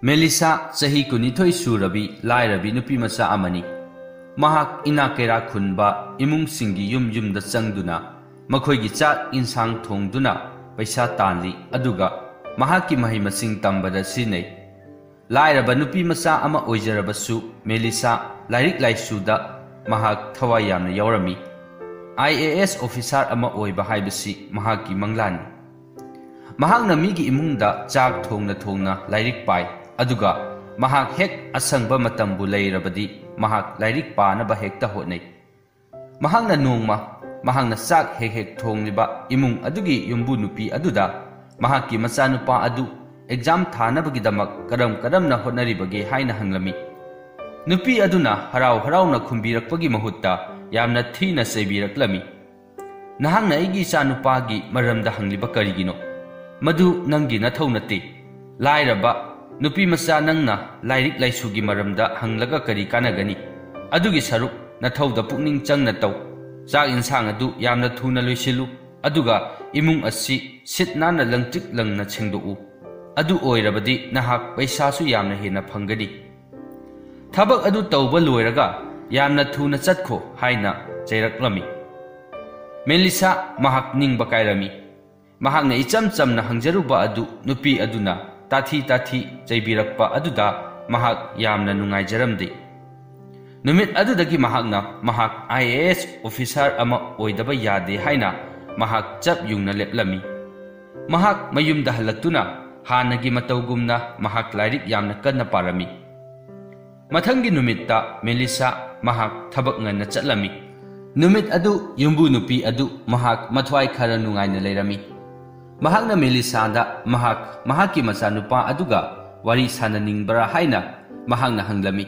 ꯃꯦꯂꯤꯁꯥ ꯆꯍꯤ 12 ꯁꯨꯔꯕꯤ ꯂꯥꯏꯔꯕꯤ ꯅꯨꯄꯤ ꯃꯆꯥ ꯑꯃꯅꯤ꯫ ꯃꯍꯥꯛ ꯏꯅꯥꯛ-ꯀꯩꯔꯥꯛ ꯈꯨꯟꯕ ꯏꯃꯨꯡꯁꯤꯡꯒꯤ ꯌꯨꯝꯗ ꯆꯪꯗꯨꯅ ꯃꯈꯣꯏꯒꯤ ꯆꯥꯛ ꯏꯟꯁꯥꯡ ꯊꯣꯡꯗꯨꯅ ꯄꯩꯁꯥ ꯇꯥꯟꯂꯤ ꯑꯗꯨꯒ ꯃꯍꯥꯛꯀꯤ ꯃꯍꯩ-ꯃꯁꯤꯡ ꯇꯝꯕꯗ ꯁꯤꯖꯤꯟꯅꯩ꯫ ꯂꯥꯏꯔꯕ ꯅꯨꯄꯤ ꯃꯆꯥ ꯑꯃ ꯑꯣꯏꯖꯔꯕꯁꯨ ꯃꯦꯂꯤꯁꯥ ꯂꯥꯏꯔꯤꯛ ꯂꯥꯏꯁꯨꯗ ꯃꯍꯥꯛ ꯊꯋꯥꯏ ꯌꯥꯝꯅ ꯌꯥꯎꯔꯝꯃꯤ꯫ IAS ꯑꯣꯐꯤꯁꯥꯔ ꯑꯃ ꯑꯣꯏꯕ ꯍꯥꯏꯕꯁꯤ ꯃꯍꯥꯛꯀꯤ ꯃꯪꯂꯥꯟꯅꯤ꯫ ꯃꯍꯥꯛꯅ ꯃꯤꯒꯤ ꯏꯃꯨꯡꯗ ꯆꯥꯛ ꯊꯣꯡꯅ ꯂꯥꯏꯔꯤꯛ ꯄꯥꯏ ꯑꯗꯨꯒ ꯃꯍꯥꯛ ꯍꯦꯛ ꯑꯁꯪꯕ ꯃꯇꯝꯕꯨ ꯂꯩꯔꯕꯗꯤ ꯃꯍꯥꯛ ꯂꯥꯏꯔꯤꯛ ꯄꯥꯅꯕ ꯍꯦꯛꯇ ꯍꯣꯠꯅꯩ꯫ ꯃꯍꯥꯛꯅ ꯅꯣꯡꯃ ꯃꯍꯥꯛꯅ ꯆꯥꯛ ꯍꯦꯛ ꯊꯣꯡꯂꯤꯕ ꯏꯃꯨꯡ ꯑꯗꯨꯒꯤ ꯌꯨꯝꯕꯨ ꯅꯨꯄꯤ ꯑꯗꯨꯗ ꯃꯍꯥꯛꯀꯤ ꯃꯆꯥꯅꯨꯄꯥ ꯑꯗꯨ ꯑꯦꯛꯖꯥꯝ ꯊꯥꯅꯕꯒꯤꯗꯃꯛ ꯀꯔꯝꯅ ꯍꯣꯠꯅꯔꯤꯕꯒꯦ ꯍꯥꯏꯅ ꯍꯪꯂꯝꯃꯤ꯫ ꯅꯨꯄꯤ ꯑꯗꯨꯅ ꯍꯔꯥꯎ ꯍꯔꯥꯎꯅ ꯈꯨꯝꯕꯤꯔꯛꯄꯒꯤ ꯃꯍꯨꯠꯇ ꯌꯥꯝꯅ ꯊꯤꯅ ꯆꯩꯕꯤꯔꯛꯂꯝꯃꯤ꯫ "ꯅꯍꯥꯛꯅ ꯑꯩꯒꯤ ꯏꯆꯥꯅꯨꯄꯥꯒꯤ ꯃꯔꯝꯗ ꯍꯪꯂꯤꯕ ꯀꯔꯤꯒꯤꯅꯣ? ꯃꯗꯨ ꯅꯪꯒꯤ ꯅꯊꯧ ꯅꯠꯇꯦ꯫ ꯂꯥꯏꯔꯕ ꯅꯨꯄꯤ ꯃꯆꯥ ꯅꯪꯅ ꯂꯥꯏꯔꯤꯛ ꯂꯥꯏꯁꯨꯒꯤ ꯃꯔꯝꯗ ꯍꯪꯂꯒ ꯀꯔꯤ ꯀꯥꯟꯅꯒꯅꯤ? ꯑꯗꯨꯒꯤ ꯁꯔꯨꯛ ꯅꯊꯧꯗ ꯄꯨꯛꯅꯤꯡ ꯆꯪꯅ ꯇꯧ꯫ ꯆꯥꯛ ꯏꯟꯁꯥꯡ ꯑꯗꯨ ꯌꯥꯝꯅ ꯊꯨꯅ ꯂꯣꯏꯁꯤꯜꯂꯨ ꯑꯗꯨꯒ ꯏꯃꯨꯡ ꯑꯁꯤ ꯁꯤꯠ ꯅꯥꯟꯅ ꯂꯪꯇ꯭ꯔꯤꯛ ꯂꯪꯅ ꯁꯦꯡꯗꯣꯛꯎ꯫ ꯑꯗꯨ ꯑꯣꯏꯔꯕꯗꯤ ꯅꯍꯥꯛ ꯄꯩꯁꯥꯁꯨ ꯌꯥꯝꯅ ꯍꯦꯟꯅ ꯐꯪꯒꯅꯤ꯫ ꯊꯕꯛ ꯑꯗꯨ ꯇꯧꯕ ꯂꯣꯏꯔꯒ ꯌꯥꯝꯅ ꯊꯨꯅ ꯆꯠꯈꯣ" ꯍꯥꯏꯅ ꯆꯩꯔꯛꯂꯝꯃꯤ꯫ ꯃꯦꯂꯤꯁꯥ ꯃꯍꯥꯛ ꯅꯤꯡꯕ ꯀꯥꯏꯔꯝꯃꯤ꯫ ꯃꯍꯥꯛꯅ ꯏꯆꯝ ꯆꯝꯅ ꯍꯪꯖꯔꯨꯕ ꯑꯗꯨ ꯅꯨꯄꯤ ꯑꯗꯨꯅ ꯇꯥꯊꯤ ꯆꯩꯕꯤꯔꯛꯄ ꯑꯗꯨꯗ ꯃꯍꯥꯛ ꯌꯥꯝꯅ ꯅꯨꯡꯉꯥꯏꯖꯔꯝꯗꯦ꯫ ꯅꯨꯃꯤꯠ ꯑꯗꯨꯗꯒꯤ ꯃꯍꯥꯛ IAS ꯑꯣꯐꯤꯁꯥꯔ ꯑꯃ ꯑꯣꯏꯗꯕ ꯌꯥꯗꯦ ꯍꯥꯏꯅ ꯃꯍꯥꯛ ꯆꯞ ꯌꯨꯡꯅ ꯂꯦꯞꯂꯝꯃꯤ꯫ ꯃꯍꯥꯛ ꯃꯌꯨꯝꯗ ꯍꯜꯂꯛꯇꯨꯅ ꯍꯥꯟꯅꯒꯤ ꯃꯇꯧꯒꯨꯝꯅ ꯃꯍꯥꯛ ꯂꯥꯏꯔꯤꯛ ꯌꯥꯝꯅ ꯀꯟꯅ ꯄꯥꯔꯝꯃꯤ꯫ ꯃꯊꯪꯒꯤ ꯅꯨꯃꯤꯠꯇ ꯃꯦꯂꯤꯁꯥ ꯃꯍꯥꯛ ꯊꯕꯛ ꯉꯟꯅ ꯆꯠꯂꯝꯃꯤ꯫ ꯅꯨꯃꯤꯠ ꯑꯗꯨ ꯌꯨꯝꯕꯨ ꯅꯨꯄꯤ ꯑꯗꯨ ꯃꯍꯥꯛ ꯃꯊ꯭ꯋꯥꯏ ꯈꯔ ꯅꯨꯡꯉꯥꯏꯅ ꯂꯩꯔꯝꯃꯤ꯫ ꯃꯍꯥꯛꯅ ꯃꯦꯂꯤꯁꯥꯗ ꯃꯍꯥꯛꯀꯤ ꯃꯆꯥꯅꯨꯄꯥ ꯑꯗꯨꯒ ꯋꯥꯔꯤ ꯁꯥꯅꯅꯤꯡꯕ꯭ꯔꯥ ꯍꯥꯏꯅ ꯃꯍꯥꯛꯅ ꯍꯪꯂꯝꯃꯤ꯫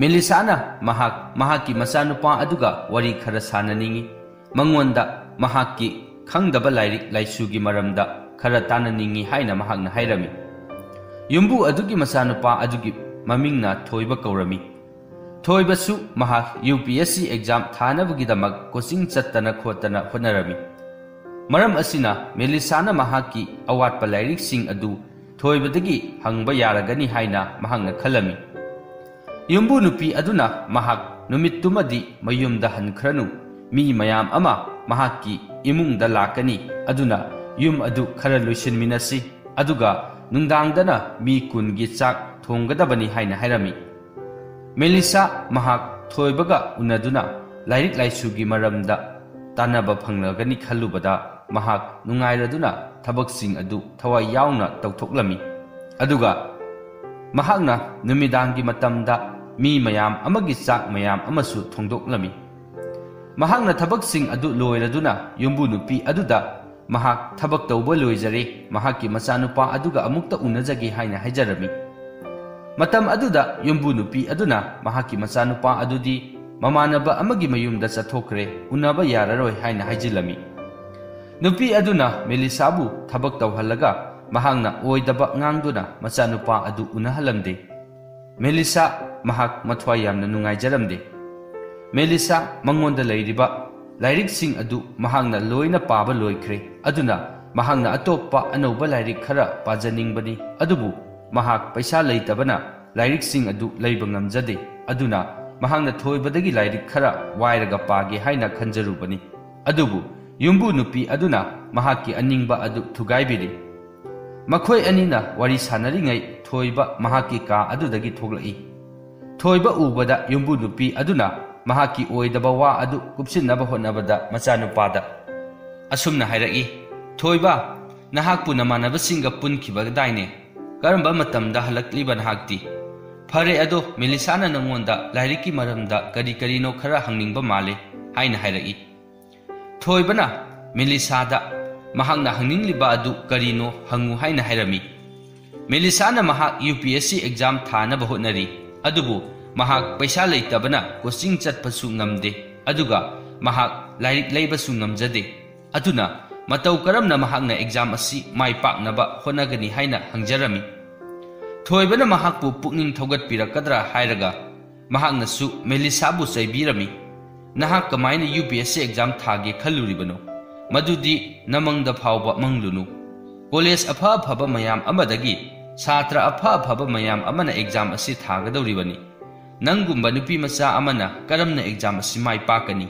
ꯃꯦꯂꯤꯁꯥꯅ ꯃꯍꯥꯛꯀꯤ ꯃꯆꯥꯅꯨꯄꯥ ꯑꯗꯨꯒ wari khara sananingi mangonda mahakki khangdaba lairik laisugi maramda khara tananingi haina mahakna hairami yumbu adugi masanupa adugi mamingna thoiba kaurami thoibasu mahak UPSC exam thanabgidamak coaching chattana khotana honarami maram asina melisana mahakki awatpa lairik sing adu thoibadagi hangba yaragani haina mahakna khalami yumbu nupi aduna mahak numittumadi mayumda hankranu mi mayam ama mahakki imungda lakani aduna yum adu khara luisinminasi aduga nungdangdana mi kungi chak thonggadabani haina hairami melisa mahak thoibaga unaduna lairik laisugi maramda tanaba phanglagani khallubada mahak nungairaduna thabaksing adu thawai yauna tawthoklami aduga mahakna numidangi matamda mi mayam amagi chak mayam amasu thongdoklami mahakna thabaksing adu loiraduna yumbu nupi aduda mahak thabak tawba loijare mahakki machanupa aduga amukta unajagi haina haijarami matam aduda yumbu nupi aduna mahakki machanupa adudi mamanaba amagi mayumda chathokre unaba yararoi haina haijilami nupi aduna melisabu thabak tawhalaga mahakna oidaba ngangduna machanupa adu unahalamde melisa mahak mathwai yamna nungaijaramde melisa mangonda leiriba lairik sing adu mahakna loina paba loikre aduna mahakna atoppa anauba lairik khara pajaningbani adubu mahak paisa leitabana lairik sing adu leiba ngamjade aduna mahakna thoibadagi lairik khara wairaga page haina khanjarubani adubu yumbu nupi aduna mahakki aningba adu thugaibiri makhoi anina wari sanaringai thoiba mahakki ka adudagi thoglai thoiba ubada yumbu nupi aduna mahakki oidaba wa adu kupsinnaba honnabada machanupada asumna hairaki thoiba nahakpu namanabasinga punkibadaine karamba matamda halakliba nahakti phare ado melisana nangonda lairiki maramda kari no khara hangningba male haina hairaki thoibana melisada mahakna hangningliba adu karino hangu haina hairami melisana mahak UPSC exam thanaba hotnari adubu mahak paisa leitabana coaching chatpasu ngamde aduga mahak lairik leibasu ngamjade aduna matau karamna mahakna exam asi mai paknaba honagani haina hangjarami thoibana mahakpu pukning thogat pirakadra hairaga mahakna su melisabu chaibirami nahak kamaina UPSC exam thage khalluribano madudi namangda phawba manglunu college apha phaba mayam amadagi ꯁꯥꯇ꯭ꯔ ꯑꯐ ꯑꯐꯕ ꯃꯌꯥꯝ ꯑꯃꯅ exam ꯑꯁꯤ ꯊꯥꯒꯗꯧꯔꯤꯕꯅꯤ ꯅꯪꯒꯨꯝꯕ ꯅꯨꯄꯤ ꯃꯆꯥ ꯑꯃꯅ ꯀꯔꯝꯅ ꯑꯦꯛꯖꯥꯝ ꯑꯁꯤ ꯃꯥꯏ ꯄꯥꯛꯀꯅꯤ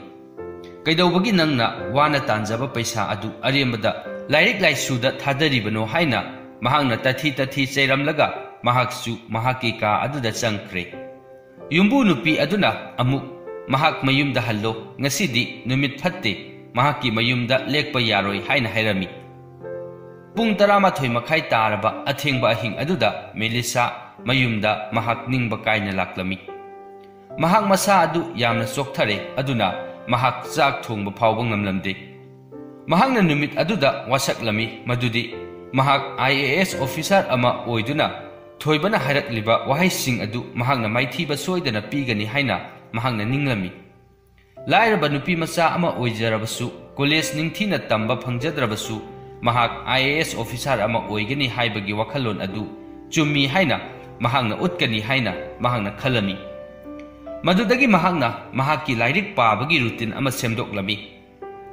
ꯀꯩꯗꯧꯕꯒꯤ ꯅꯪꯅ ꯋꯥꯅ ꯇꯥꯟꯖꯕ ꯄꯩꯁꯥ ꯑꯗꯨ ꯑꯔꯦꯝꯕꯗ ꯂꯥꯏꯔꯤꯛ ꯂꯥꯏꯁꯨꯗ ꯊꯥꯗꯔꯤꯕꯅꯣ ꯍꯥꯏꯅ ꯃꯍꯥꯛꯅ ꯇꯊꯤ ꯆꯩꯔꯝꯂꯒ ꯃꯍꯥꯛꯁꯨ ꯃꯍꯥꯛꯀꯤ ꯀꯥ ꯑꯗꯨꯗ ꯆꯪꯈ꯭ꯔꯦ ꯌꯨꯝꯕꯨ ꯅꯨꯄꯤ ꯑꯗꯨꯅ ꯑꯃꯨꯛ ꯃꯍꯥꯛ ꯃꯌꯨꯝꯗ ꯍꯜꯂꯣ ꯉꯁꯤꯗꯤ ꯅꯨꯃꯤꯠ ꯐꯠꯇꯦ ꯃꯍꯥꯛꯀꯤ ꯃꯌꯨꯝꯗ ꯂꯦꯛꯄ ꯌꯥꯔꯣꯏ ꯍꯥꯏꯅ ꯍꯥꯏꯔꯝꯃꯤ ꯄꯨꯡ 11:30 ꯇꯥꯔꯕ ꯑꯊꯦꯡꯕ ꯑꯍꯤꯡ ꯑꯗꯨꯗ ꯃꯦꯂꯤꯁꯥ ꯃꯌꯨꯝꯗ ꯃꯍꯥꯛ ꯅꯤꯡꯕ ꯀꯥꯏꯅ ꯂꯥꯛꯂꯝꯃꯤ ꯃꯍꯥꯛ ꯃꯁꯥ ꯑꯗꯨ ꯌꯥꯝꯅ ꯆꯣꯛꯊꯔꯦ ꯑꯗꯨꯅ ꯃꯍꯥꯛ ꯆꯥꯛ ꯊꯣꯡꯕ ꯐꯥꯎꯕ ꯉꯝꯂꯝꯗꯦ ꯃꯍꯥꯛꯅ ꯅꯨꯃꯤꯠ ꯑꯗꯨꯗ ꯋꯥꯁꯛꯂꯝꯃꯤ ꯃꯗꯨꯗꯤ ꯃꯍꯥꯛ IAS ꯑꯣꯐꯤꯁꯥꯔ ꯑꯃ ꯑꯣꯏꯗꯨꯅ ꯊꯣꯏꯕꯅ ꯍꯥꯏꯔꯛꯂꯤꯕ ꯋꯥꯍꯩꯁꯤꯡ ꯑꯗꯨ ꯃꯍꯥꯛꯅ ꯃꯥꯏꯊꯤꯕ ꯁꯣꯏꯗꯅ ꯄꯤꯒꯅꯤ ꯍꯥꯏꯅ ꯃꯍꯥꯛꯅ ꯅꯤꯡꯂꯝꯃꯤ ꯂꯥꯏꯔꯕ ꯅꯨꯄꯤ ꯃꯆꯥ ꯑꯃ ꯑꯣꯏꯖꯔꯕꯁꯨ ꯀꯣꯂꯦꯖ ꯅꯤꯡꯊꯤꯅ ꯇꯝꯕ ꯐꯪꯖꯗ꯭ꯔꯕꯁꯨ ꯃꯍꯥꯛ IAS ꯑꯣꯐꯤꯁꯥꯔ ꯑꯃ ꯑꯣꯏꯒꯅꯤ ꯍꯥꯏꯕꯒꯤ ꯋꯥꯈꯜꯂꯣꯟ ꯑꯗꯨ ꯆꯨꯝꯃꯤ ꯍꯥꯏꯅ ꯃꯍꯥꯛꯅ ꯎꯠꯀꯅꯤ ꯍꯥꯏꯅ ꯃꯍꯥꯛꯅ ꯈꯜꯂꯝꯃꯤ ꯃꯗꯨꯗꯒꯤ ꯃꯍꯥꯛꯅ ꯃꯍꯥꯛꯀꯤ ꯂꯥꯏꯔꯤꯛ ꯄꯥꯕꯒꯤ ꯔꯨꯇꯤꯟ ꯑꯃ ꯁꯦꯝꯗꯣꯛꯂꯝꯃꯤ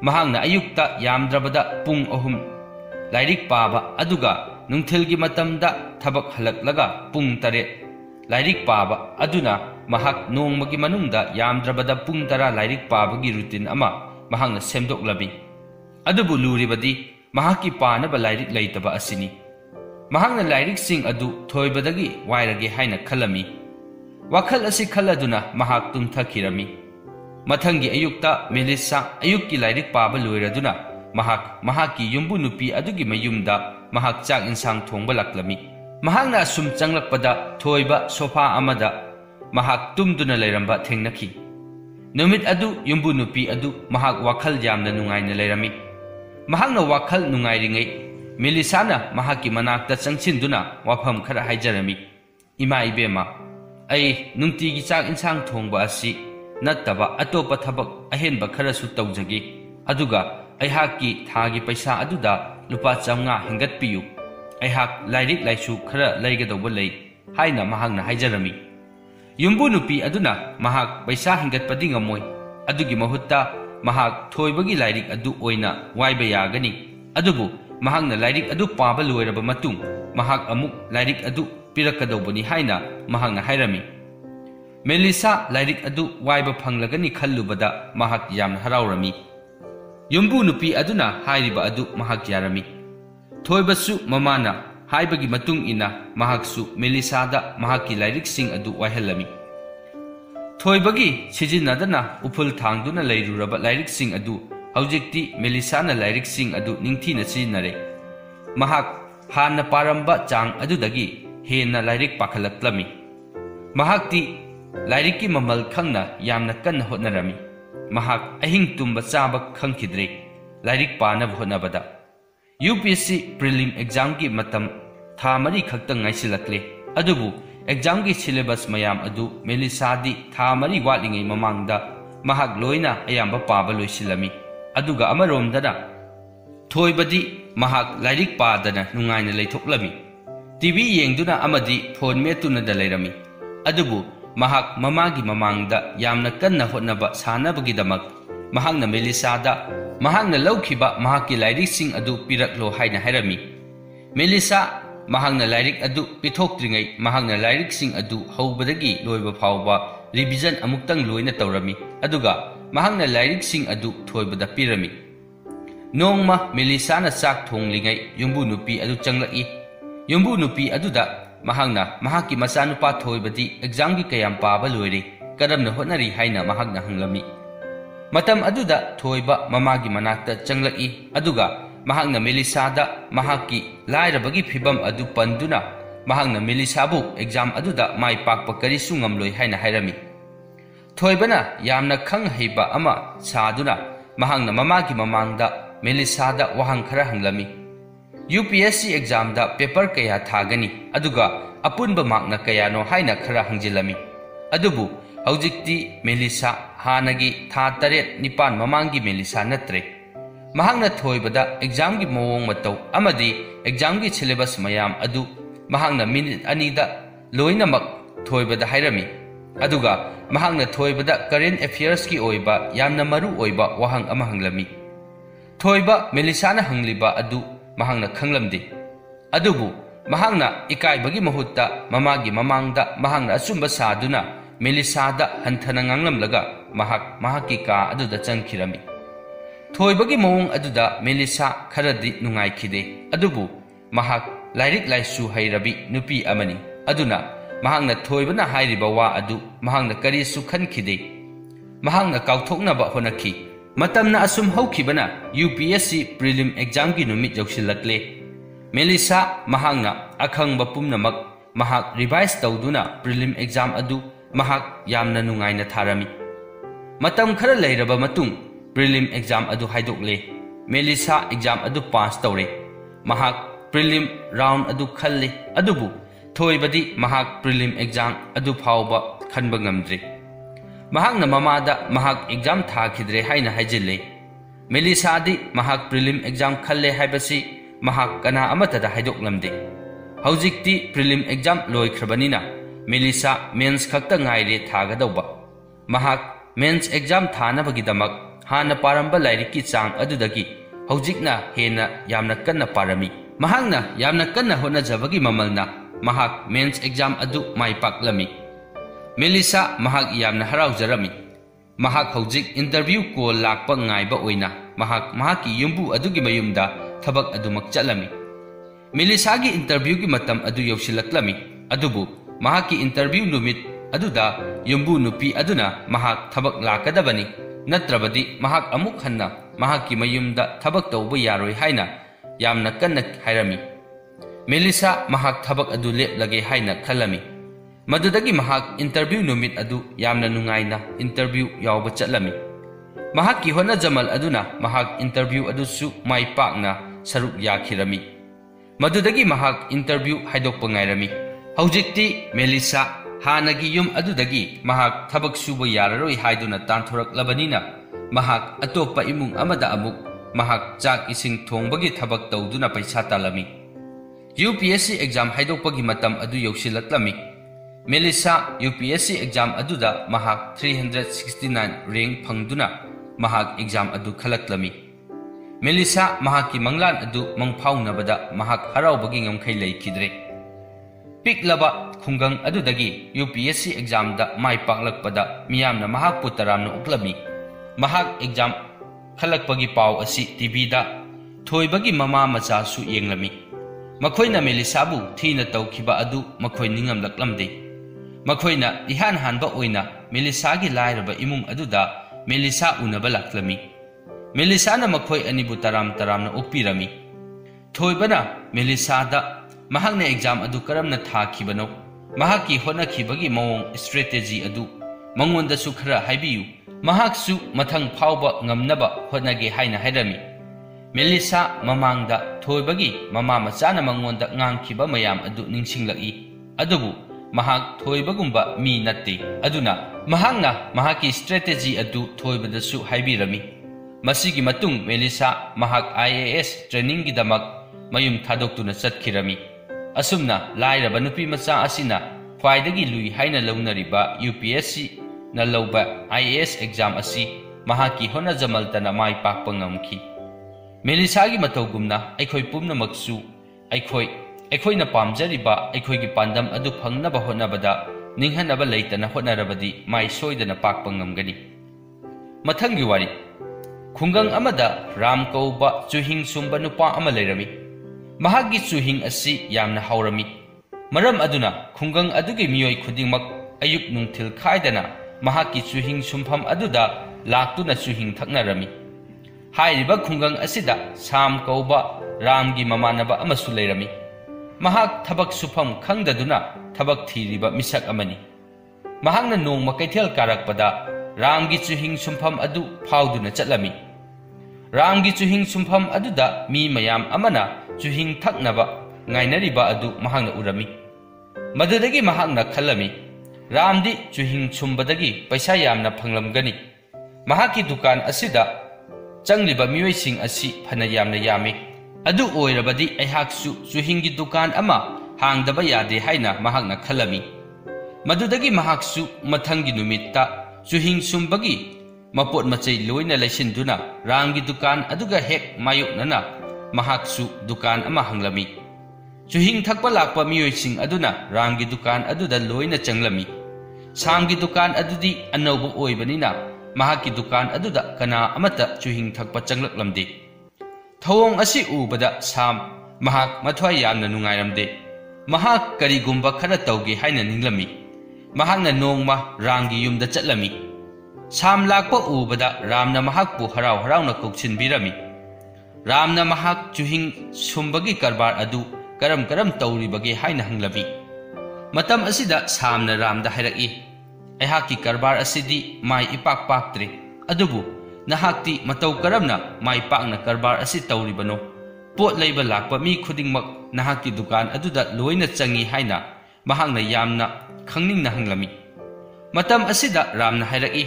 ꯃꯍꯥꯛꯅ ꯑꯌꯨꯛꯇ ꯌꯥꯝꯗ꯭ꯔꯕꯗ ꯄꯨꯡ 3 ꯂꯥꯏꯔꯤꯛ ꯄꯥꯕ ꯑꯗꯨꯒ ꯅꯨꯡꯊꯤꯜꯒꯤ ꯃꯇꯝꯗ ꯊꯕꯛ ꯍꯜꯂꯛꯂꯒ ꯄꯨꯡ 7 ꯂꯥꯏꯔꯤꯛ ꯄꯥꯕ ꯑꯗꯨꯅ ꯃꯍꯥꯛ ꯅꯣꯡꯃꯒꯤ ꯃꯅꯨꯡꯗ ꯌꯥꯝꯗ꯭ꯔꯕꯗ ꯄꯨꯡ 10 ꯂꯥꯏꯔꯤꯛ ꯄꯥꯕꯒꯤ ꯔꯨꯇꯤꯟ ꯑꯃ ꯃꯍꯥꯛꯅ ꯁꯦꯝꯗꯣꯛꯂꯝꯃꯤ ꯑꯗꯨꯕꯨ ꯂꯨꯔꯤꯕꯗꯤ ꯃꯍꯥꯛꯀꯤ ꯄꯥꯅꯕ ꯂꯥꯏꯔꯤꯛ ꯂꯩꯇꯕ ꯑꯁꯤꯅꯤ ꯃꯍꯥꯛꯅ ꯂꯥꯏꯔꯤꯛꯁꯤꯡ ꯑꯗꯨ ꯊꯣꯏꯕꯗꯒꯤ ꯋꯥꯏꯔꯒꯦ ꯍꯥꯏꯅ ꯈꯜꯂꯝꯃꯤ ꯋꯥꯈꯜ ꯑꯁꯤ ꯈꯜꯂꯗꯨꯅ ꯃꯍꯥꯛ ꯇꯨꯝꯊꯈꯤꯔꯝꯃꯤ ꯃꯊꯪꯒꯤ ꯑꯌꯨꯛꯇ ꯃꯦꯂꯤꯁꯥ ꯑꯌꯨꯛꯀꯤ ꯂꯥꯏꯔꯤꯛ ꯄꯥꯕ ꯂꯣꯏꯔꯗꯨꯅ ꯃꯍꯥꯛꯀꯤ ꯌꯨꯝꯕꯨ ꯅꯨꯄꯤ ꯑꯗꯨꯒꯤ ꯃꯌꯨꯝꯗ ꯃꯍꯥꯛ ꯆꯥꯛ ꯏꯟꯁꯥꯡ ꯊꯣꯡꯕ ꯂꯥꯛꯂꯝꯃꯤ ꯃꯍꯥꯛꯅ ꯑꯁꯨꯝ ꯆꯪꯂꯛꯄꯗ ꯊꯣꯏꯕ ꯁꯣꯐꯥ ꯑꯃꯗ ꯃꯍꯥꯛ ꯇꯨꯝꯗꯨꯅ ꯂꯩꯔꯝꯕ ꯊꯦꯡꯅꯈꯤ ꯅꯨꯃꯤꯠ ꯑꯗꯨ ꯌꯨꯝꯕꯨ ꯅꯨꯄꯤ ꯑꯗꯨ ꯃꯍꯥꯛ ꯋꯥꯈꯜ ꯌꯥꯝꯅ ꯅꯨꯡꯉꯥꯏꯅ ꯂꯩꯔꯝꯃꯤ ꯃꯍꯥꯛꯅ ꯋꯥꯈꯜ ꯅꯨꯡꯉꯥꯏꯔꯤꯉꯩ ꯃꯦꯂꯤꯁꯥꯅ ꯃꯍꯥꯛꯀꯤ ꯃꯅꯥꯛꯇ ꯆꯪꯁꯤꯟꯗꯨꯅ ꯋꯥꯐꯝ ꯈꯔ ꯍꯥꯏꯖꯔꯝꯃꯤ ꯏꯃꯥ ꯏꯕꯦꯝꯃ ꯑꯩ ꯅꯨꯡꯇꯤꯒꯤ ꯆꯥꯛ ꯏꯟꯁꯥꯡ ꯊꯣꯡꯕ ꯑꯁꯤ ꯅꯠꯇꯕ ꯑꯇꯣꯞꯄ ꯊꯕꯛ ꯑꯍꯦꯟꯕ ꯈꯔꯁꯨ ꯇꯧꯖꯒꯦ ꯑꯗꯨꯒ ꯑꯩꯍꯥꯛꯀꯤ ꯊꯥꯒꯤ ꯄꯩꯁꯥ ꯑꯗꯨꯗ ꯂꯨꯄꯥ 500 ꯍꯦꯟꯒꯠꯄꯤꯌꯨ ꯑꯩꯍꯥꯛ ꯂꯥꯏꯔꯤꯛ ꯂꯥꯏꯁꯨ ꯈꯔ ꯂꯩꯒꯗꯧꯕ ꯂꯩ ꯍꯥꯏꯅ ꯃꯍꯥꯛꯅ ꯍꯥꯏꯖꯔꯝꯃꯤ ꯌꯨꯝꯕꯨ ꯅꯨꯄꯤ ꯑꯗꯨꯅ ꯃꯍꯥꯛ ꯄꯩꯁా ꯍꯦꯟꯒꯠꯄꯗꯤ ꯉꯝꯃꯣꯏ ꯑꯗꯨꯒꯤ ꯃꯍꯨꯠꯇ ꯃꯍꯥꯛ ꯊꯣꯏꯕꯒꯤ ꯂꯥꯏꯔꯤꯛ ꯑꯗꯨ ꯑꯣꯏꯅ ꯋꯥꯏꯕ ꯌꯥꯒꯅꯤ ꯑꯗꯨꯕꯨ ꯃꯍꯥꯛꯅ ꯂꯥꯏꯔꯤꯛ ꯑꯗꯨ ꯄꯥꯕ ꯂꯣꯏꯔꯕ ꯃꯇꯨꯡ ꯃꯍꯥꯛ ꯑꯃꯨꯛ ꯂꯥꯏꯔꯤꯛ ꯑꯗꯨ ꯄꯤꯔꯛꯀꯗꯧꯕꯅꯤ ꯍꯥꯏꯅ ꯃꯍꯥꯛꯅ ꯍꯥꯏꯔꯝꯃꯤ ꯃꯦꯂꯤꯁꯥ ꯂꯥꯏꯔꯤꯛ ꯑꯗꯨ ꯋꯥꯏꯕ ꯐꯪꯂꯒꯅꯤ ꯈꯜꯂꯨꯕꯗ ꯃꯍꯥꯛ ꯌꯥꯝꯅ ꯍꯔꯥꯎꯔꯝꯃꯤ ꯌꯨꯝꯕꯨ ꯅꯨꯄꯤ ꯑꯗꯨꯅ ꯍꯥꯏꯔꯤꯕ ꯑꯗꯨ ꯃꯍꯥꯛ ꯌꯥꯔꯝꯃꯤ ꯊꯣꯏꯕꯁꯨ ꯃꯃꯥꯅ ꯍꯥꯏꯕꯒꯤ ꯃꯇꯨꯡ ꯏꯟꯅ ꯃꯍꯥꯛꯁꯨ ꯃꯦꯂꯤꯁꯥꯗ ꯃꯍꯥꯛꯀꯤ ꯂꯥꯏꯔꯤꯛꯁꯤꯡ ꯑꯗꯨ ꯋꯥꯏꯍꯜꯂꯝꯃꯤ ꯊꯣꯏꯕꯒꯤ ꯁꯤꯖꯤꯟꯅꯗꯅ ꯎꯐꯨꯜ ꯊꯥꯡꯗꯨꯅ ꯂꯩꯔꯨꯔꯕ ꯂꯥꯏꯔꯤꯛꯁꯤꯡ ꯑꯗꯨ ꯍꯧꯖꯤꯛꯇꯤ ꯃꯦꯂꯤꯁꯥꯅ ꯂꯥꯏꯔꯤꯛꯁꯤꯡ ꯑꯗꯨ ꯅꯤꯡꯊꯤꯅ ꯁꯤꯖꯤꯟꯅꯔꯦ ꯃꯍꯥꯛ ꯍꯥꯟꯅ ꯄꯥꯔꯝꯕ ꯆꯥꯡ ꯑꯗꯨꯗꯒꯤ ꯍꯦꯟꯅ ꯂꯥꯏꯔꯤꯛ पाखलꯛꯂꯝꯃꯤ ꯃꯍꯥꯛꯇꯤ ꯂꯥꯏꯔꯤꯛꯀꯤ ꯃꯃꯜ ꯈꯪꯅ ꯌꯥꯝꯅ ꯀꯟꯅ ꯍꯣꯠꯅꯔꯝꯃꯤ ꯃꯍꯥꯛ ꯑꯍꯤꯡ ꯇꯨꯝꯕ ꯆꯥꯕ ꯈꯪꯈꯤꯗ꯭ꯔꯦ ꯂꯥꯏꯔꯤꯛ ꯄꯥꯅꯕ ꯍꯣꯠꯅꯕꯗ UPSC prelim examꯒꯤ ꯃꯇꯝ ꯊꯥ 4 ꯈꯛꯇꯪ ꯉꯥꯏꯁꯤꯜꯂꯛꯂꯦ ꯑꯗꯨꯕꯨ examꯒꯤ syllabus ꯃꯌꯥꯝ ꯑꯗꯨ ꯃꯦꯂꯤꯁꯥꯗꯤ ꯊꯥ 4 ꯋꯥꯠꯂꯤꯉꯩ ꯃꯃꯥꯡꯗ ꯃꯍꯥꯛ ꯂꯣꯏꯅ ꯑꯌꯥꯝꯕ ꯄꯥꯕ ꯂꯣꯏꯁꯤꯜꯂꯝꯃꯤ ꯑꯗꯨꯒ ꯑꯃꯔꯣꯝꯗꯅ ꯊꯣꯏꯕꯗꯤ ꯃꯍꯥꯛ ꯂꯥꯏꯔꯤꯛ ꯄꯥꯗꯅ ꯅꯨꯡꯉꯥꯏꯅ ꯂꯩꯊꯣꯛꯂꯝꯃꯤ TV ꯌꯦꯡꯗꯨꯅ ꯑꯃꯗꯤ ꯐꯣꯟ ꯃꯦꯠꯇꯨꯅꯗ ꯂꯩꯔꯝꯃꯤ ꯑꯗꯨꯕꯨ ꯃꯍꯥꯛ ꯃꯃꯥꯒꯤ ꯃꯃꯥꯡꯗ ꯌꯥꯝꯅ ꯀꯟꯅ ꯍꯣꯠꯅꯕ ꯁꯥꯟꯅꯕꯒꯤꯗꯃꯛ ꯃꯍꯥꯛꯅ ꯃꯦꯂꯤꯁꯥꯗ ꯃꯍꯥꯛꯅ ꯂꯧꯈꯤꯕ ꯃꯍꯥꯛꯀꯤ ꯂꯥꯏꯔꯤꯛꯁꯤꯡ ꯑꯗꯨ ꯄꯤꯔꯛꯂꯣ ꯍꯥꯏꯅ ꯍꯥꯏꯔꯝꯃꯤ ꯃꯦꯂꯤꯁꯥ ꯃꯍꯥꯛꯅ ꯂꯥꯏꯔꯤꯛ ꯑꯗꯨ ꯄꯤꯊꯣꯛꯇ꯭ꯔꯤꯉꯩ ꯃꯍꯥꯛꯅ ꯂꯥꯏꯔꯤꯛꯁꯤꯡ ꯑꯗꯨ ꯍꯧꯕꯗꯒꯤ ꯂꯣꯏꯕ ꯐꯥꯎꯕ ꯔꯤꯚꯤꯖꯟ ꯑꯃꯨꯛꯇꯪ ꯂꯣꯏꯅ ꯇꯧꯔꯝꯃꯤ ꯑꯗꯨꯒ ꯃꯍꯥꯛꯅ ꯂꯥꯏꯔꯤꯛꯁꯤꯡ ꯑꯗꯨ ꯊꯣꯏꯕꯗ ꯄꯤꯔꯝꯃꯤ ꯅꯣꯡꯃ ꯃꯦꯂꯤꯁꯥꯅ ꯆꯥꯛ ꯊꯣꯡꯂꯤꯉꯩ ꯌꯨꯝꯕꯨ ꯅꯨꯄꯤ ꯑꯗꯨ ꯆꯪꯂꯛꯏ ꯌꯨꯝꯕꯨ ꯅꯨꯄꯤ ꯑꯗꯨꯗ ꯃꯍꯥꯛꯅ ꯃꯍꯥꯛꯀꯤ ꯃꯆꯥꯅꯨꯄꯥ ꯊꯣꯏꯕꯗꯤ ꯑꯦꯛꯖꯥꯝꯒꯤ ꯀꯌꯥꯝ ꯄꯥꯕ ꯂꯣꯏꯔꯦ ꯀꯔꯝꯅ ꯍꯣꯠꯅꯔꯤ ꯍꯥꯏꯅ ꯃꯍꯥꯛꯅ ꯍꯪꯂꯝꯃꯤ ꯃꯇꯝ ꯑꯗꯨꯗ ꯊꯣꯏꯕ ꯃꯃꯥꯒꯤ ꯃꯅꯥꯛꯇ ꯆꯪꯂꯛꯏ ꯑꯗꯨꯒ ꯃꯍꯥꯛꯅ ꯃꯦꯂꯤꯁꯥꯗ ꯃꯍꯥꯛꯀꯤ ꯂꯥꯏꯔꯕꯒꯤ ꯐꯤꯕꯝ ꯑꯗꯨ ꯄꯟꯗꯨꯅ ꯃꯍꯥꯛꯅ ꯃꯦꯂꯤꯁꯥꯕꯨ ꯑꯦꯛꯖꯥꯝ ꯑꯗꯨꯗ ꯃꯥꯏ ꯄꯥꯛꯄ ꯀꯔꯤꯁꯨ ꯉꯝꯂꯣꯏ ꯍꯥꯏꯅ ꯍꯥꯏꯔꯝꯃꯤ ꯊꯣꯏꯕꯅ ꯌꯥꯝꯅ ꯈꯪ ꯍꯩꯕ ꯑꯃ ꯁꯥꯗꯨꯅ ꯃꯍꯥꯛꯅ ꯃꯃꯥꯒꯤ ꯃꯃꯥꯡꯗ ꯃꯦꯂꯤꯁꯥꯗ ꯋꯥꯍꯪ ꯈꯔ ꯍꯪꯂꯝꯃꯤ UPSC examda paper kaya thagani aduga apunba makna kayano haina khara hangilami adubu haujikti Melisa hanagi tha 8-9 mamangi Melisa natre mahangna thoibada exam gi mawong matau amadi exam gi syllabus mayam adu mahangna minute anida loinamak thoibada hairami aduga mahangna thoibada current affairs ki oiba yamna maru oiba wahang ama hanglami thoiba Melisa na hangliba adu mahangna khanglamdi adubu mahangna ikaibagi mahutta mamagi mamangda mahangna asumba saduna Melissada hanthana nganglamlaga mahaki ka aduda changkhirami. Thoibagi mawong aduda Melissa kharadi nungaikide adubu mahak lairik laisu hairabi nupi amani aduna mahangna thoibana hairiba wa adu mahangna karisu khankide mahangna kauthoknaba honaki matamna asum haukibana UPSC prelim exam gi numit yausilakle Melissa mahangna akhangba pumnamak mahak revise tawduna prelim exam adu mahak yamna nungaina tharami matam khara leiraba matung prelim exam adu haidokle Melissa exam adu pass tawre mahak prelim round adu khalle adubu thoibadi mahak prelim exam adu phawba khanba ngamdre mahakna mamada mahak exam thakidre haina haijille Melissa di mahak prelim exam khalle haibasi mahak kana amatada haidoklamde haujikti prelim exam loikhrabanina Melissa mens khakta ngaire thagadawba mahak mens exam thanabagi hana paramba lairiki chang adudagi haujikna hena yamna kanna parami mahangna yamna kanna honajabagi mamalna mahak mens exam adu mai paklami Melissa mahak yamna haraujarami mahak haujik interview call lakpa ngaiba oina mahaki yumbu adugi mayumda thabak adumak chalami Melissa gi interview gi matam adu yausilaklami adubu mahaki interview numit aduda yumbu nupi aduna mahak thabak lakadabani natrabadi mahak amuk hanna mahaki mayumda thabak tawba yaroi haina yamna kanna hairami Melissa mahak thabak adu leplage haina khalami madudagi mahak interview numit adu yamna nungaina interview yawba chatlami mahaki hona jamal aduna mahak interview adu su mai pakna saruk yakhirami madudagi mahak interview haidok pangairami Haujikti Melissa hanagi yum adudagi mahak thabak suba yararoi haiduna tanthuraklabanina mahak atopa imung amada amuk mahak chak ising thongbagi thabak tawduna paisa talami UPSC exam haidokpagi matam adu yausilaklami Melissa UPSC exam aduda mahak 369 rank phangduna mahak exam adu khalaklami Melissa mahaki manglan adu mangphaunabada mahak haraubagi ngamkhai leikidre Piklaba khungang adudagi UPSC exam da mai paklakpada miyamna mahak putaramna uklami mahak exam khalakpagi paw asi TV da thoibagi mama macha su yenglami makhoina Melissa bu thina tawkhiba adu makhoi ningam laklamde makhoina ihan hanba oina Melissa gi lairaba imung aduda Melissa unaba laklami Melissa na makhoi anibu taramna upirami thoibana Melissa da mahakna exam adu karamna thakibano mahaki honakhibagi mawong strategy adu mangonda su khara haibiyu mahaksu mathang phawba ngamnaba honage haina hairami Melissa mamangda thoibagi mama machana mangonda ngangkhiba mayam adu ningsinglaki adubu mahak thoibagumba mi natte aduna mahakna mahaki strategy adu thoibada su haibirami masigi matung Melissa mahak IAS training gi damak mayum thadoktuna chatkhirami Asumna lairaba nupi macha asina khwaidagi lui haina launariba UPSC na lauba IAS exam asi mahaki hona jamaltana mai pakpa ngamki Melissa gi matawgumna aikhoi pumna maksu aikhoi na pamjariba aikhoi gi pandam adu phangnaba honabada ninghanaba leitana honarabadi mai soidana pakpa ngamgani mathangi wari khungang amada ram kauba chuhing sumba nupa ama leirami mahagi chuhing asi yamna haurami maram aduna khungang adugi miyoi khudingmak ayuk nungthil khaidana mahaki chuhing sumpham aduda laktuna chuhing thaknarami hairiba khungang asida sam kauba ramgi mamanaba amasu leirami mahak thabak supham khangdaduna thabak thiriba misak amani mahakna nongma kaithel karakpada ramgi chuhing sumpham adu phauduna chatlami ramgi chuhing sumpham aduda mi mayam amana chuhing thaknaba ngainariba adu mahangna urami madudagi mahangna khalami ramdi chuhing sumbadagi paisa yamna phanglamgani mahaki dukan asida changliba miyoising asi phana yamna yami adu oirabadi aihaksu chuhingi dukan ama hangdaba yade haina mahakna khalami madudagi mahaksu mathangi numitta chuhing sumbagi mapot macai loina laisinduna ramgi dukan aduga hek mayuknana mahaksu dukan ama hanglami Chuhing thakpa lakpa miyoising aduna Ramgi dukan aduda loina changlami. Samgi dukan adudi anauba oibanina mahaki dukan aduda kana amata chuhing thakpa changlaklamde. Thawong asi ubada Sam mahak mathwai yamna nungairamde. Mahak karigumba khara tawge haina ninglami. Mahakna nongma Ramgi yumda chatlami. Sam lakpa ubada Ramna mahakpu harau harauna koksinbirami. Ramna mahak chuhing sumbagi karbar adu karam tawribage haina hanglami. Matam asida Samna Ramda hairaki. Aihaki karbar asidi mai ipak paktre. Adubu nahakti matau karamna mai pakna karbar asi tawribano. Pot laiba lakpa mi khudingmak nahaki dukan aduda loina changi haina mahakna yamna khangning na hanglami. Matam asida Ramna hairaki.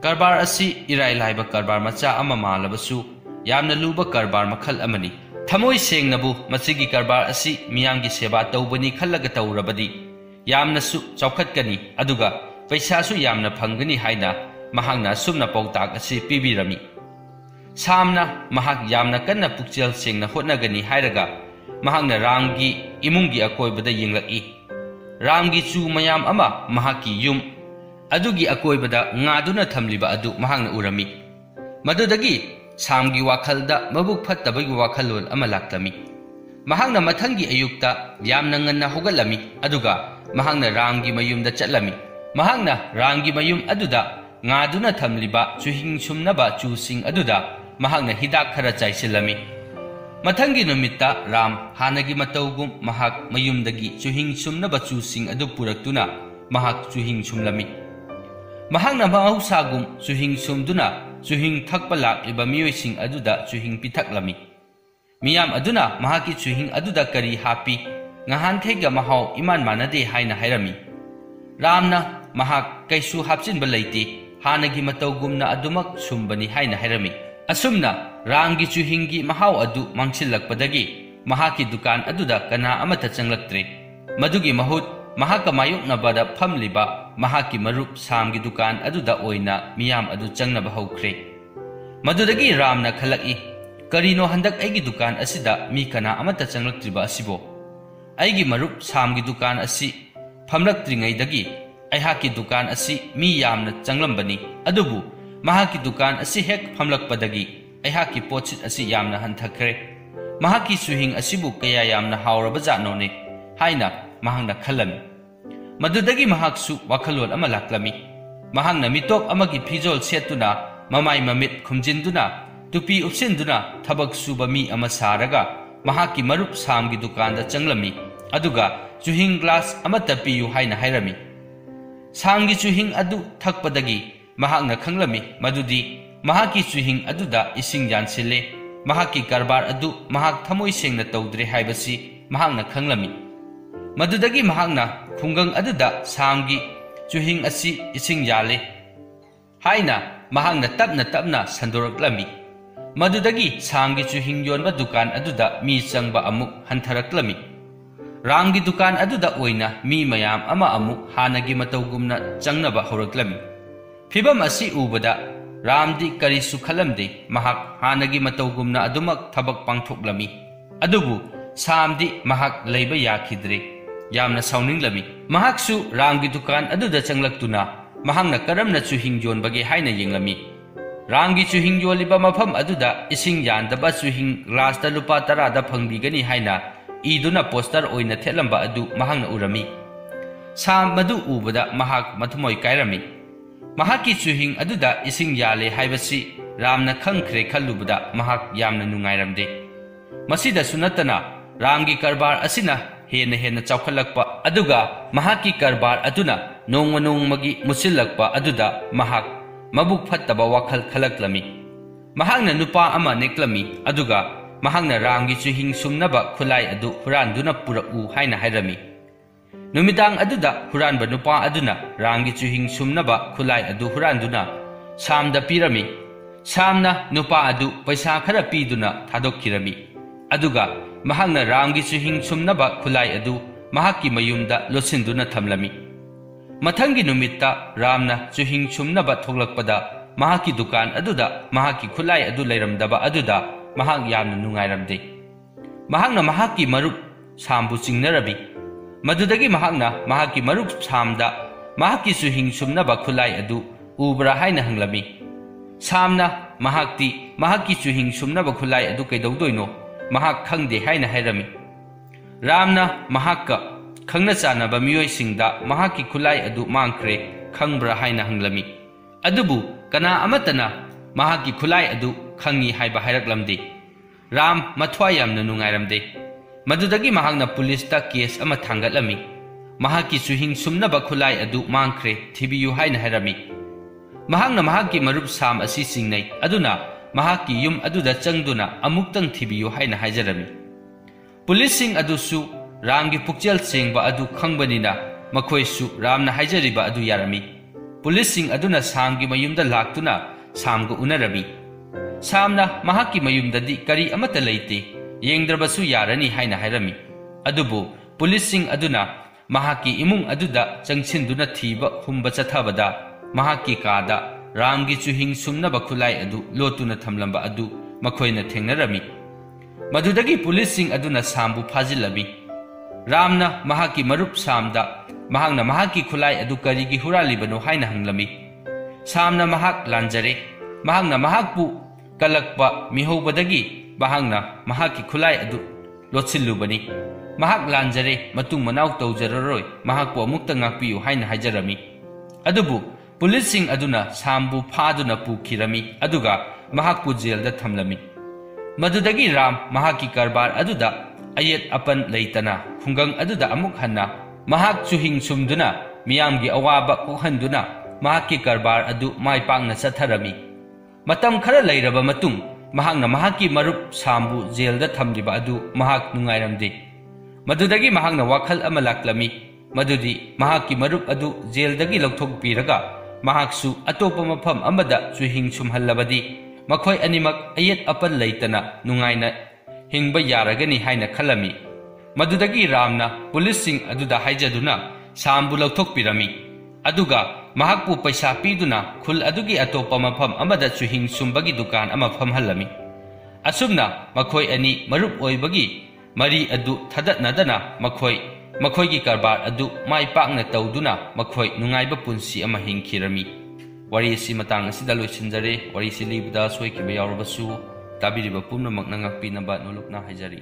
Karbar asi irai laiba karbar macha ama malabasu yamna luba karbar makhal amani. Thamoi sengnabu masigi karbar asi miyamgi seba tawbani khallaga tawrabadi yamnasu chawkhatkani aduga paisasu yamna phangani haina mahakna sumna pautak asi pibirami. Samna mahak yamna kanna pukchel sengna hotnagani hairaga mahakna Ramgi imungi akoibada yenglaki. Ramgi chu mayam ama mahaki yum adugi akoibada ngaduna thamliba adu mahakna urami. Madudagi Samgi wakhalda mabuk fattabagi wakhalol ama laktami. Mahakna mathangi ayukta yamna nganna hogalami aduga mahakna Ramgi mayumda chatlami. Mahakna Ramgi mayum aduda ngaduna thamliba chuhing sumnaba chusing aduda mahakna hidak khara chaisilami. Mathangi numitta Ram hanagi matawgum mahak mayumdagi chuhing sumnaba chusing adu puraktuna mahak chuhing sumlami. Mahakna mahausagum chuhing sumduna chuhing thakpa lakiba miyoising aduda chuhing pitaklami. Miyam aduna mahaki chuhing aduda kari hapi ngahan thega mahau iman manade haina hairami. Ramna mahak kaisu hapsinba laite hanagi matawgumna adumak sumbani haina hairami. Asumna Ramgi chuhingi mahau adu mangsilakpadagi mahaki dukan aduda kana amata changlaktre. Madugi mahut mahaka mayoknabada phamliba mahaki marup Samgi dukan aduda oina miyam adu changnaba hawkre. Madudagi Ramna khalaki karino handak aigi dukan asida mi kana amata changlaktriba asibo. Aigi marup Samgi dukan asi phamlaktringaidagi aihaki dukan asi mi yamna changlambani. Adubu mahaki dukan asi hek phamlakpadagi aihaki potsit asi yamna hanthakre. Mahaki chuhing asibu kaya yamna hawraba jatnone haina mahangna khalami. Madudagi mahaksu wakhalol ama laklami. Mahangna mitop amagi phijol setuna mamai mamit khumjinduna tupi upsinduna thabak suba mi ama saraga mahaki marup Samgi dukanda changlami. Aduga chuhing glass amata piyu haina hairami. Samgi chuhing adu thakpadagi mahakna khanglami madudi mahaki chuhing aduda ising yansile mahaki karbar adu mahak thamoi sengna tawdre haibasi mahakna khanglami. Madudagi mahakna khungang aduda Samgi chuhing asi ising yale haina mahakna tapna sandoraklami. Madudagi Samgi chuhing yonba dukan aduda mi changba amuk hantharaklami. Ramgi dukan aduda oina mi mayam ama amuk hanagi matawgumna changnaba horaklami. Phibam asi ubada Ramdi karisu khalamde mahak hanagi matawgumna adumak thabak pangthoklami. Adubu Samdi mahak leiba yakhidre yamna sauninglami. Mahaksu Ramgi dukan aduda changlaktuna mahakna karamna chuhing yonbage haina yenglami. Ramgi chuhing yoliba mafam aduda ising yandaba chuhing glassda lupa 10 da phangbigani haina iduna poster oina thelamba adu mahakna urami. Sam madu ubada mahak mathumoi kairami. Mahaki chuhing aduda ising yale haibasi Ramna khangkhre khallubada mahak yamna nungairamde. Masida sunatana Ramgi karbar asina hena chawkhalakpa aduga mahaki karbar aduna nongmagi musilakpa aduda mahak mabuk fattaba wakhal khalaklami. Mahakna nupa ama neklami aduga mahakna Ramgi chuhing sumnaba khulai adu huranduna puraku haina hairami. Numidang aduda huranba nupa aduna Ramgi chuhing sumnaba khulai adu huranduna Samda pirami. Samna nupa adu paisa khara piduna thadokirami. Aduga mahakna Ramgi chuhing sumnaba khulai adu mahaki mayumda losinduna thamlami. Mathangi numitta Ramna chuhing sumnaba thoglakpada mahaki dukan aduda mahaki khulai adu leiramdaba aduda mahak yamna nungairamde. Mahakna mahaki marup सामबु चिंगनरबी मदुदगी महाकना महाकी मरुप Samda महाकी सुहिंग सुमनबा खुलाई अदु उबरा हाइना हंगलमी सामना महाक्ति महाकी सुहिंग सुमनबा खुलाई अदु कैदौदोइनो महाक खंगदे हाइना हाइरमी रामना महाक्का खंगना चानबा मियोइसिंगदा महाकी खुलाई अदु मांगख्रे खंगब्रा हाइना हंगलमी अदुबु कना अमतना महाकी खुलाई अदु खंगी हाइबा हाइरकलमदे Ram मथ्वा यामना नुंगाइरमदे मदुदगी महाकना पुलिसता case अमा थांगतलमी महाकी सुहिंग सुमनबा खुलाई अदु मांगख्रे थिबियु हाइना हाइरमी महाकना महाकी मरुप साम असि सिंगनै अदुना महाकी युम अदुदा चंगदुना अमुक्तंग थिबियु हाइना हाइजरमी पुलिसिंग अदुसु रामगी पुक्चेल चेंगबा अदु खंगबनिना मखोइसु रामना हाइजरिबा अदु यारमी पुलिसिंग अदुना सामगी मयुमदा लाक्तुना सामगु उनरबी सामना महाकी मयुमददी करी अमता लैते येंगद्रबसु यारनी हाइना हाइरमी अदुबु पुलिसिंग अदुना महाकी इमुंग अदुदा चंगसिनदुना थीबा हुंबा चथाबदा महाकी कादा रामगी चुहिंग सुमनबा खुलाई अदु लोतुना थमलंबा अदु मखोइना थेंगनरमी मदुदगी पुलिसिंग अदुना सामबु फाजिलबी रामना महाकी मरुप सामदा महाकना महाकी खुलाई अदु करीगी हुरालिबनो हाइना हंगलमी सामना महाक लांजरे महाकना महाकपु कलकपा मिहौबदगी महाकना महाकी खुलाई अदु लोचिल्लुबनी महाक लांजरे मतुंग मनाव तौजररोय महाकपु अमुक्ता ngapiyu हाइना हाइजरमी अदुबु पुलिसिंग अदुना सामबु फादुना पुखिरमी अदुगा महाकपु जेलदा थमलमी मदुदगी राम महाकी कारबार अदुदा अयेत अपन लैतना खुंगंग अदुदा अमुक हन्ना महाक चुहिंग सुमदुना मियामगी अवाबा कोहंदुना महाकी कारबार अदु माइपांगना चथरमी मतम खरा लैरबा मतुंग महाकना महाकी मरुप सामबु जेलदा थमलिबा अदु महाक नुंगाइरमदे मदुदगी महाकना वाखल अमा लाक्लमी मदुदी महाकी मरुप अदु जेलदगी लौथोकपीरगा महाकसु अतोपा मफम अमदा चुहिंग सुमहल्लबदी मखोय अनिमक अयेत अपन लैतना नुंगाइना हिंगबा यारगनी हाइना खलमी मदुदगी रामना पुलिसिंग अदुदा हाइजदुना सामबु लौथोकपीरमी अदुगा महाकपु पैसा पीदुना खुल अदुगी अतोपा मफम अमदा चुहिंग सुमबगी दुकान अमा फमहल्लमी असुमना मखोय अनि मरुप ओइबगी मरी अदु थदनदना मखोयगी कारबार अदु माइ पाकना तौदुना मखोय नुंगाइबा पुंसी अमा हिंखिरमी वरी असि मतंग असिदा लोइसिनजरे वरी सि लिबदा सोइकिबा यावरबसु ताबिरिबा पुमनमक नंगाकपिनबा नुलुकना हाइजरी।